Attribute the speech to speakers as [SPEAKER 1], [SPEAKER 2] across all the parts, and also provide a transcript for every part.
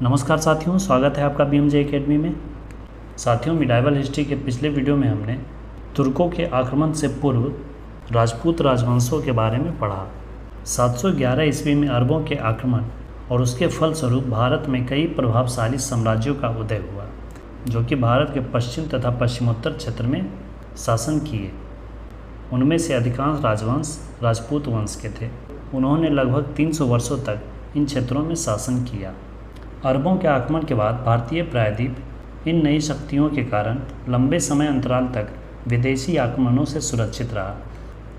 [SPEAKER 1] नमस्कार साथियों, स्वागत है आपका BMJ एकेडमी में। साथियों, मिडाइवल हिस्ट्री के पिछले वीडियो में हमने तुर्कों के आक्रमण से पूर्व राजपूत राजवंशों के बारे में पढ़ा। 711 ईस्वी में अरबों के आक्रमण और उसके फलस्वरूप भारत में कई प्रभावशाली साम्राज्यों का उदय हुआ, जो कि भारत के पश्चिम तथा पश्चिमोत्तर क्षेत्र में शासन किए। उनमें से अधिकांश राजवंश राजपूत वंश के थे। उन्होंने लगभग 300 वर्षों तक इन क्षेत्रों में शासन किया। अरबों के आक्रमण के बाद भारतीय प्रायद्वीप इन नई शक्तियों के कारण लंबे समय अंतराल तक विदेशी आक्रमणों से सुरक्षित रहा,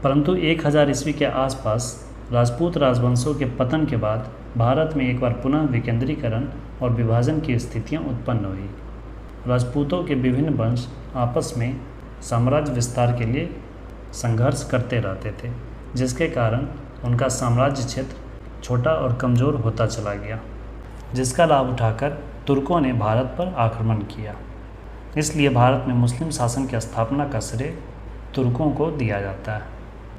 [SPEAKER 1] परंतु 1000 ईस्वी के आसपास राजपूत राजवंशों के पतन के बाद भारत में एक बार पुनः विकेंद्रीकरण और विभाजन की स्थितियां उत्पन्न हुई। राजपूतों के विभिन्न वंश आपस में साम्राज्य विस्तार के लिए संघर्ष करते रहते थे, जिसके कारण उनका साम्राज्य क्षेत्र छोटा और कमज़ोर होता चला गया, जिसका लाभ उठाकर तुर्कों ने भारत पर आक्रमण किया। इसलिए भारत में मुस्लिम शासन की स्थापना का श्रेय तुर्कों को दिया जाता है।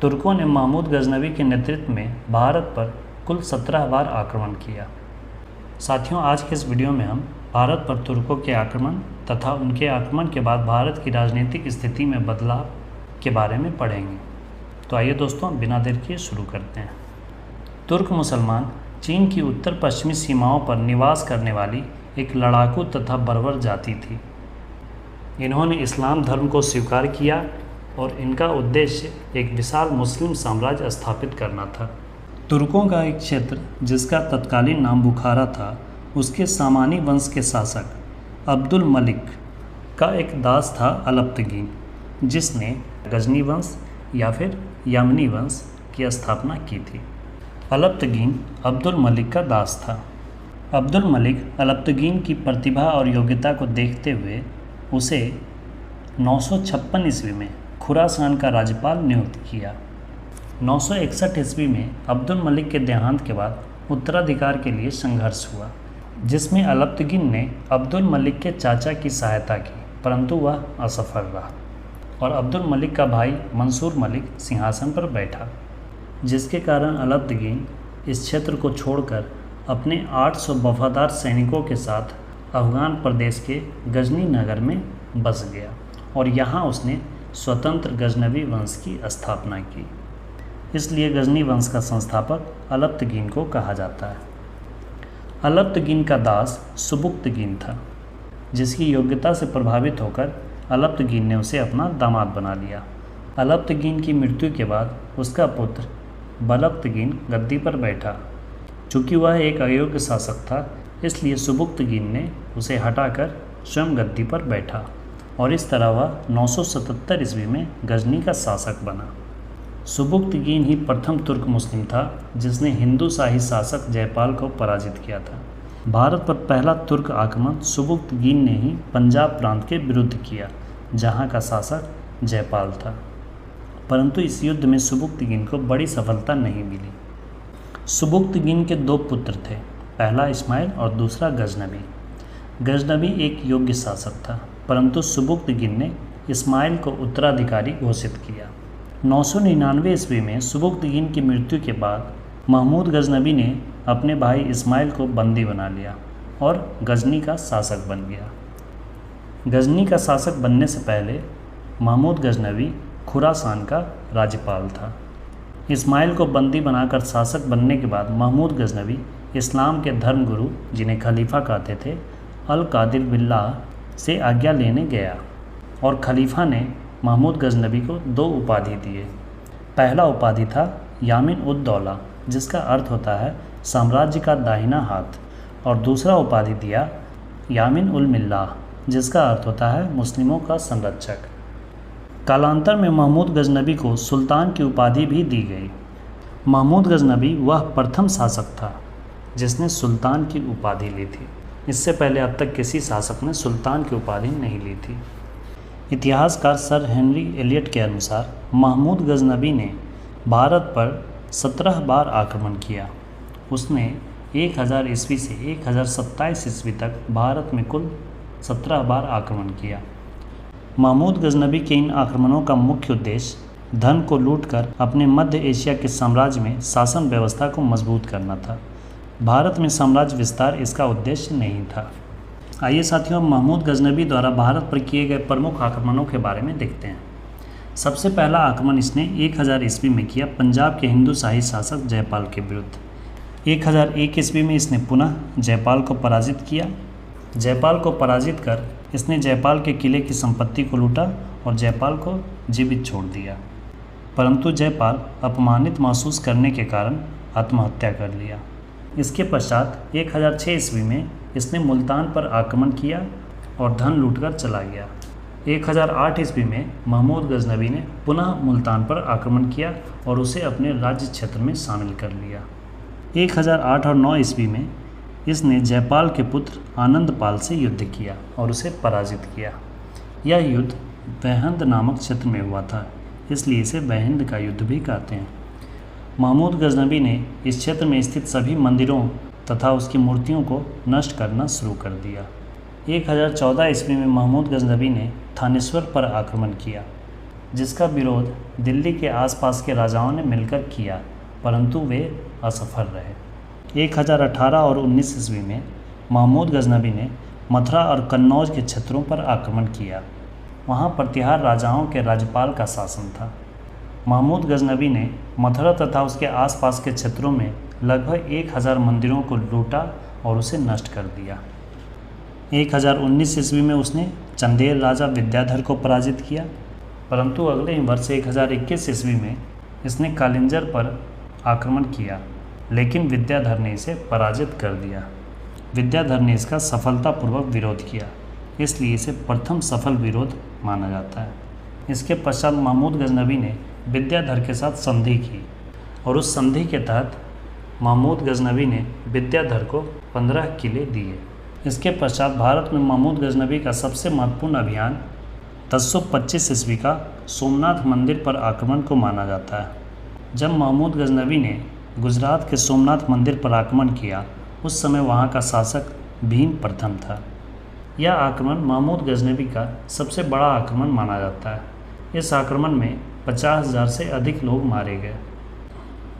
[SPEAKER 1] तुर्कों ने महमूद गजनवी के नेतृत्व में भारत पर कुल 17 बार आक्रमण किया। साथियों, आज के इस वीडियो में हम भारत पर तुर्कों के आक्रमण तथा उनके आक्रमण के बाद भारत की राजनीतिक स्थिति में बदलाव के बारे में पढ़ेंगे। तो आइए दोस्तों, बिना देर किए शुरू करते हैं। तुर्क मुसलमान चीन की उत्तर पश्चिमी सीमाओं पर निवास करने वाली एक लड़ाकू तथा बर्बर जाति थी। इन्होंने इस्लाम धर्म को स्वीकार किया और इनका उद्देश्य एक विशाल मुस्लिम साम्राज्य स्थापित करना था। तुर्कों का एक क्षेत्र, जिसका तत्कालीन नाम बुखारा था, उसके सामानी वंश के शासक अब्दुल मलिक का एक दास था अलप्तगीन, जिसने गजनी वंश या फिर यमनी वंश की स्थापना की थी। अलप्तगीन अब्दुल मलिक का दास था। अब्दुल मलिक अलप्तगीन की प्रतिभा और योग्यता को देखते हुए उसे 956 ईस्वी में खुरासान का राज्यपाल नियुक्त किया। 961 ईस्वी में अब्दुल मलिक के देहांत के बाद उत्तराधिकार के लिए संघर्ष हुआ, जिसमें अलप्तगीन ने अब्दुल मलिक के चाचा की सहायता की, परंतु वह असफल रहा और अब्दुल मलिक का भाई मंसूर मलिक सिंहासन पर बैठा, जिसके कारण अलप्तगीन इस क्षेत्र को छोड़कर अपने 800 वफादार सैनिकों के साथ अफ़गान प्रदेश के गजनी नगर में बस गया और यहाँ उसने स्वतंत्र गजनवी वंश की स्थापना की। इसलिए गजनी वंश का संस्थापक अलप्तगीन को कहा जाता है। अलप्तगीन का दास सुबुक्तगीन था, जिसकी योग्यता से प्रभावित होकर अलप्तगीन ने उसे अपना दामाद बना लिया। अलप्तगीन की मृत्यु के बाद उसका पुत्र बलप्तगीन गद्दी पर बैठा। चूँकि वह एक अयोग्य शासक था, इसलिए सुबुक्तगीन ने उसे हटाकर स्वयं गद्दी पर बैठा और इस तरह वह 977 ईस्वी में गजनी का शासक बना। सुबुक्तगीन ही प्रथम तुर्क मुस्लिम था जिसने हिंदू शाही शासक जयपाल को पराजित किया था। भारत पर पहला तुर्क आक्रमण सुबुक्तगीन ने ही पंजाब प्रांत के विरुद्ध किया, जहाँ का शासक जयपाल था, परंतु इस युद्ध में सुबुक्तगीन को बड़ी सफलता नहीं मिली। सुबुक्तगीन के 2 पुत्र थे, पहला इस्माइल और दूसरा गजनवी। गजनवी एक योग्य शासक था, परंतु सुबुक्तगीन ने इस्माइल को उत्तराधिकारी घोषित किया। 999 ईस्वी में सुबुक्तगीन की मृत्यु के बाद महमूद गजनवी ने अपने भाई इस्माइल को बंदी बना लिया और गजनी का शासक बन गया। गजनी का शासक बनने से पहले महमूद गजनवी खुरासान का राज्यपाल था। इस्माइल को बंदी बनाकर शासक बनने के बाद महमूद गजनवी इस्लाम के धर्मगुरु, जिन्हें खलीफा कहते थे, अल कादिर बिल्लाह से आज्ञा लेने गया और खलीफा ने महमूद गजनवी को 2 उपाधि दिए। पहला उपाधि था यामिन उद दौला, जिसका अर्थ होता है साम्राज्य का दाहिना हाथ, और दूसरा उपाधि दिया यामिन उल मिल्लाह, जिसका अर्थ होता है मुस्लिमों का संरक्षक। कालांतर में महमूद गजनवी को सुल्तान की उपाधि भी दी गई। महमूद गजनवी वह प्रथम शासक था जिसने सुल्तान की उपाधि ली थी। इससे पहले अब तक किसी शासक ने सुल्तान की उपाधि नहीं ली थी। इतिहासकार सर हेनरी एलियट के अनुसार महमूद गजनवी ने भारत पर 17 बार आक्रमण किया। उसने 1000 ईस्वी से 1027 ईस्वी तक भारत में कुल 17 बार आक्रमण किया। महमूद गजनवी के इन आक्रमणों का मुख्य उद्देश्य धन को लूटकर अपने मध्य एशिया के साम्राज्य में शासन व्यवस्था को मजबूत करना था। भारत में साम्राज्य विस्तार इसका उद्देश्य नहीं था। आइए साथियों, महमूद गजनबी द्वारा भारत पर किए गए प्रमुख आक्रमणों के बारे में देखते हैं। सबसे पहला आक्रमण इसने 1000 ईस्वी में किया पंजाब के हिंदू शाही शासक जयपाल के विरुद्ध। 1001 ईस्वी में इसने पुनः जयपाल को पराजित किया। जयपाल को पराजित कर इसने जयपाल के किले की संपत्ति को लूटा और जयपाल को जीवित छोड़ दिया, परंतु जयपाल अपमानित महसूस करने के कारण आत्महत्या कर लिया। इसके पश्चात 1006 ईस्वी में इसने मुल्तान पर आक्रमण किया और धन लूटकर चला गया। 1008 ईस्वी में महमूद गजनबी ने पुनः मुल्तान पर आक्रमण किया और उसे अपने राज्य क्षेत्र में शामिल कर लिया। 1008 और 9 ईस्वी में इसने जयपाल के पुत्र आनंदपाल से युद्ध किया और उसे पराजित किया। यह युद्ध वहंद नामक क्षेत्र में हुआ था, इसलिए इसे वहंद का युद्ध भी कहते हैं। महमूद गजनबी ने इस क्षेत्र में स्थित सभी मंदिरों तथा उसकी मूर्तियों को नष्ट करना शुरू कर दिया। 1014 ईस्वी में महमूद गजनबी ने थानेश्वर पर आक्रमण किया, जिसका विरोध दिल्ली के आसपास के राजाओं ने मिलकर किया, परंतु वे असफल रहे। 1018 और 19 ईस्वी में महमूद गजनबी ने मथुरा और कन्नौज के क्षेत्रों पर आक्रमण किया। वहाँ प्रतिहार राजाओं के राज्यपाल का शासन था। महमूद गजनबी ने मथुरा तथा उसके आसपास के क्षेत्रों में लगभग 1000 मंदिरों को लूटा और उसे नष्ट कर दिया। 1019 ईस्वी में उसने चंदेल राजा विद्याधर को पराजित किया, परंतु अगले ही वर्ष 1021 ईस्वी में इसने कालिंजर पर आक्रमण किया, लेकिन विद्याधर ने इसे पराजित कर दिया। विद्याधर ने इसका सफलतापूर्वक विरोध किया, इसलिए इसे प्रथम सफल विरोध माना जाता है। इसके पश्चात महमूद गजनबी ने विद्याधर के साथ संधि की और उस संधि के तहत महमूद गजनबी ने विद्याधर को 15 किले दिए। इसके पश्चात भारत में महमूद गजनबी का सबसे महत्वपूर्ण अभियान 1025 ईस्वी का सोमनाथ मंदिर पर आक्रमण को माना जाता है। जब महमूद गजनबी ने गुजरात के सोमनाथ मंदिर पर आक्रमण किया, उस समय वहाँ का शासक भीम प्रथम था। यह आक्रमण महमूद गजनबी का सबसे बड़ा आक्रमण माना जाता है। इस आक्रमण में 50,000 से अधिक लोग मारे गए।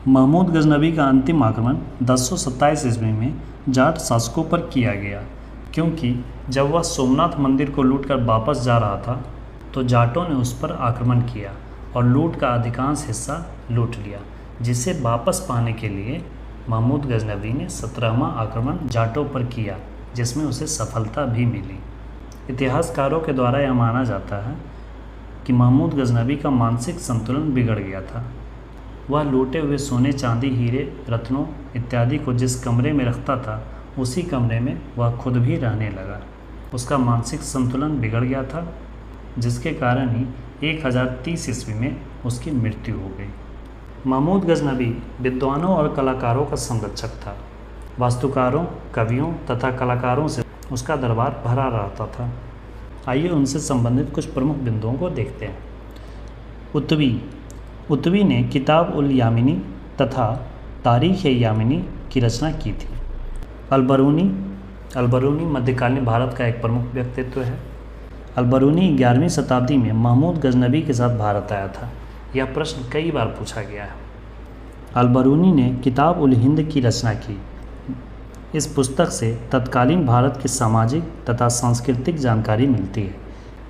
[SPEAKER 1] महमूद गजनबी का अंतिम आक्रमण 1027 ईस्वी में जाट शासकों पर किया गया, क्योंकि जब वह सोमनाथ मंदिर को लूटकर वापस जा रहा था तो जाटों ने उस पर आक्रमण किया और लूट का अधिकांश हिस्सा लूट लिया, जिसे वापस पाने के लिए महमूद गजनबी ने 17वां आक्रमण जाटों पर किया, जिसमें उसे सफलता भी मिली। इतिहासकारों के द्वारा यह माना जाता है कि महमूद गजनबी का मानसिक संतुलन बिगड़ गया था। वह लूटे हुए सोने, चांदी, हीरे, रत्नों इत्यादि को जिस कमरे में रखता था, उसी कमरे में वह खुद भी रहने लगा। उसका मानसिक संतुलन बिगड़ गया था, जिसके कारण ही 1030 ईस्वी में उसकी मृत्यु हो गई। महमूद गजनबी विद्वानों और कलाकारों का संरक्षक था। वास्तुकारों, कवियों तथा कलाकारों से उसका दरबार भरा रहता था। आइए उनसे संबंधित कुछ प्रमुख बिंदुओं को देखते हैं। उत्वी ने किताब उल यामिनी तथा तारीख़ यामिनी की रचना की थी। अलबरूनी मध्यकालीन भारत का एक प्रमुख व्यक्तित्व है। अलबरूनी 11वीं शताब्दी में महमूद गजनबी के साथ भारत आया था। यह प्रश्न कई बार पूछा गया है। अलबरूनी ने किताब उल हिंद की रचना की। इस पुस्तक से तत्कालीन भारत की सामाजिक तथा सांस्कृतिक जानकारी मिलती है।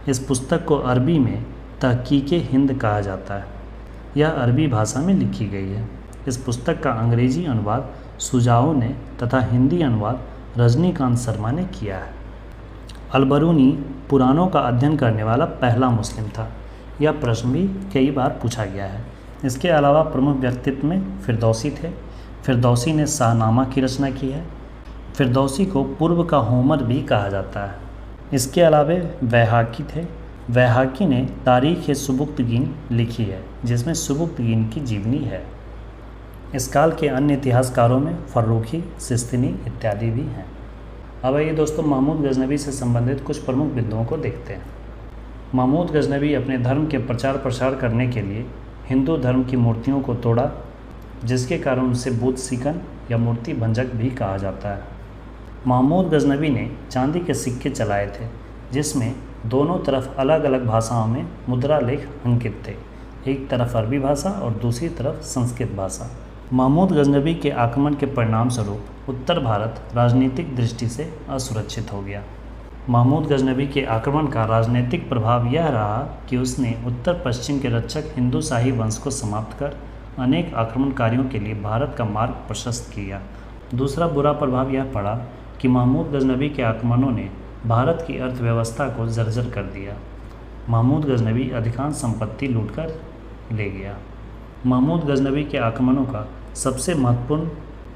[SPEAKER 1] इस पुस्तक को अरबी में तहकीके हिंद कहा जाता है। यह अरबी भाषा में लिखी गई है। इस पुस्तक का अंग्रेजी अनुवाद सुजाओ ने तथा हिंदी अनुवाद रजनीकांत शर्मा ने किया है। अलबरूनी पुराणों का अध्ययन करने वाला पहला मुस्लिम था। यह प्रश्न भी कई बार पूछा गया है। इसके अलावा प्रमुख व्यक्तित्व में फिरदौसी थे। फिरदौसी ने शाहनामा की रचना की है। फिरदौसी को पूर्व का होमर भी कहा जाता है। इसके अलावा बैहाकी थे। बैहाकी ने तारीख़ सुबुक्तगीन लिखी है, जिसमें सुबुक्तगीन की जीवनी है। इस काल के अन्य इतिहासकारों में फर्रुखी, सिस्तिनी इत्यादि भी हैं। अब आइए दोस्तों, महमूद गजनबी से संबंधित कुछ प्रमुख बिंदुओं को देखते हैं। महमूद गजनबी अपने धर्म के प्रचार प्रसार करने के लिए हिंदू धर्म की मूर्तियों को तोड़ा, जिसके कारण उसे बुत सिकन या मूर्ति भंजक भी कहा जाता है। महमूद गजनबी ने चांदी के सिक्के चलाए थे, जिसमें दोनों तरफ अलग अलग भाषाओं में मुद्रा लेख अंकित थे। एक तरफ अरबी भाषा और दूसरी तरफ संस्कृत भाषा। महमूद गजनवी के आक्रमण के परिणाम स्वरूप उत्तर भारत राजनीतिक दृष्टि से असुरक्षित हो गया। महमूद गजनवी के आक्रमण का राजनीतिक प्रभाव यह रहा कि उसने उत्तर पश्चिम के रक्षक हिंदू शाही वंश को समाप्त कर अनेक आक्रमणकारियों के लिए भारत का मार्ग प्रशस्त किया। दूसरा बुरा प्रभाव यह पड़ा कि महमूद गजनवी के आक्रमणों ने भारत की अर्थव्यवस्था को जर्जर कर दिया। महमूद गजनवी अधिकांश संपत्ति लूटकर ले गया। महमूद गजनवी के आक्रमणों का सबसे महत्वपूर्ण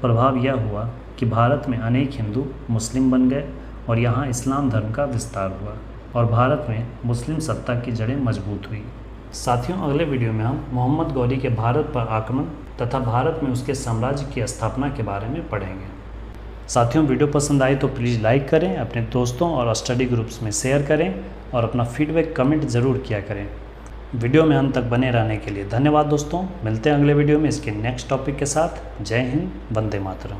[SPEAKER 1] प्रभाव यह हुआ कि भारत में अनेक हिंदू मुस्लिम बन गए और यहाँ इस्लाम धर्म का विस्तार हुआ और भारत में मुस्लिम सत्ता की जड़ें मजबूत हुई। साथियों, अगले वीडियो में हम मोहम्मद गौरी के भारत पर आक्रमण तथा भारत में उसके साम्राज्य की स्थापना के बारे में पढ़ेंगे। साथियों, वीडियो पसंद आए तो प्लीज़ लाइक करें, अपने दोस्तों और स्टडी ग्रुप्स में शेयर करें और अपना फीडबैक कमेंट ज़रूर किया करें। वीडियो में अंत तक बने रहने के लिए धन्यवाद दोस्तों। मिलते हैं अगले वीडियो में इसके नेक्स्ट टॉपिक के साथ। जय हिंद, वंदे मातरम।